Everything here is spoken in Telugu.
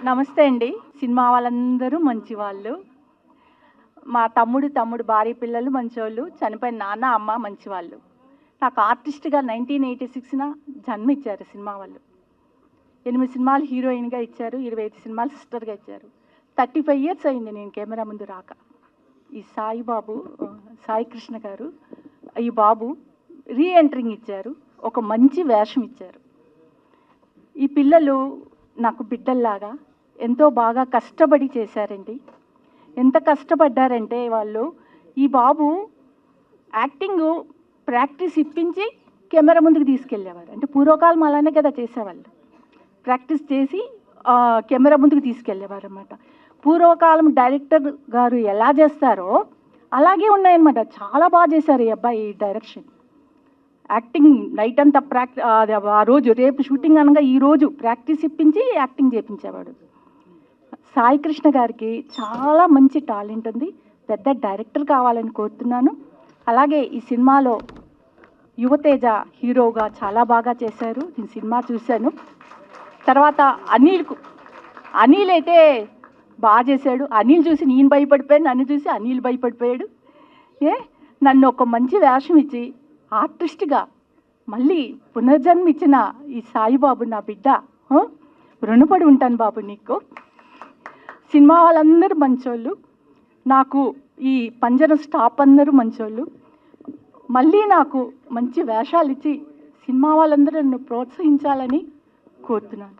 నమస్తే అండి. సినిమా వాళ్ళందరూ మంచి వాళ్ళు. మా తమ్ముడు భార్య పిల్లలు మంచోళ్ళు. చనిపోయిన నాన్న, అమ్మ మంచివాళ్ళు. నాకు ఆర్టిస్ట్‌గా 1986న జన్మిచ్చారు సినిమా వాళ్ళు. 8 సినిమాలు హీరోయిన్‌గా ఇచ్చారు. 25 సినిమాలు సిస్టర్‌గా ఇచ్చారు. 35 ఇయర్స్ అయింది నేను కెమెరా ముందు రాక. ఈ సాయి కృష్ణ గారు, ఈ బాబు రీ ఎంట్రింగ్ ఇచ్చారు. ఒక మంచి వేషం ఇచ్చారు. ఈ పిల్లలు నాకు బిడ్డల్లాగా ఎంతో బాగా కష్టపడి చేశారండి. ఎంత కష్టపడ్డారంటే వాళ్ళు, ఈ బాబు యాక్టింగ్ ప్రాక్టీస్ ఇప్పించి కెమెరా ముందుకు తీసుకెళ్ళేవారు. అంటే పూర్వకాలం అలానే కదా చేసేవాళ్ళు. ప్రాక్టీస్ చేసి కెమెరా ముందుకు తీసుకెళ్ళేవారు అన్నమాట. పూర్వకాలం డైరెక్టర్ గారు ఎలా చేస్తారో అలాగే ఉన్నాయన్నమాట. చాలా బాగా చేశారు ఈ అబ్బాయి డైరెక్షన్. యాక్టింగ్ నైట్ అంతా ఆ రోజు రేపు షూటింగ్ అనగా ఈరోజు ప్రాక్టీస్ ఇప్పించి యాక్టింగ్ చేయించేవాడు. సాయి కృష్ణ గారికి చాలా మంచి టాలెంట్ ఉంది. పెద్ద డైరెక్టర్ కావాలని కోరుతున్నాను. అలాగే ఈ సినిమాలో యువతేజ హీరోగా చాలా బాగా చేశారు. నేను సినిమా చూశాను. తర్వాత అనిల్ అయితే బాగా చేశాడు. అనిల్ చూసి నేను భయపడిపోయాను, నన్ను చూసి అనిల్ భయపడిపోయాడు. నన్ను ఒక మంచి వేషం ఇచ్చి ఆర్టిస్ట్గా మళ్ళీ పునర్జన్మ ఇచ్చిన ఈ సాయిబాబు నా బిడ్డ, రుణపడి ఉంటాను బాబు నీకు. సినిమా వాళ్ళందరూ మంచోళ్ళు. నాకు ఈ పంజరం స్టాప్ అందరూ మంచోళ్ళు. మళ్ళీ నాకు మంచి వేషాలు ఇచ్చి సినిమా వాళ్ళందరూ నన్ను ప్రోత్సహించాలని కోరుతున్నాను.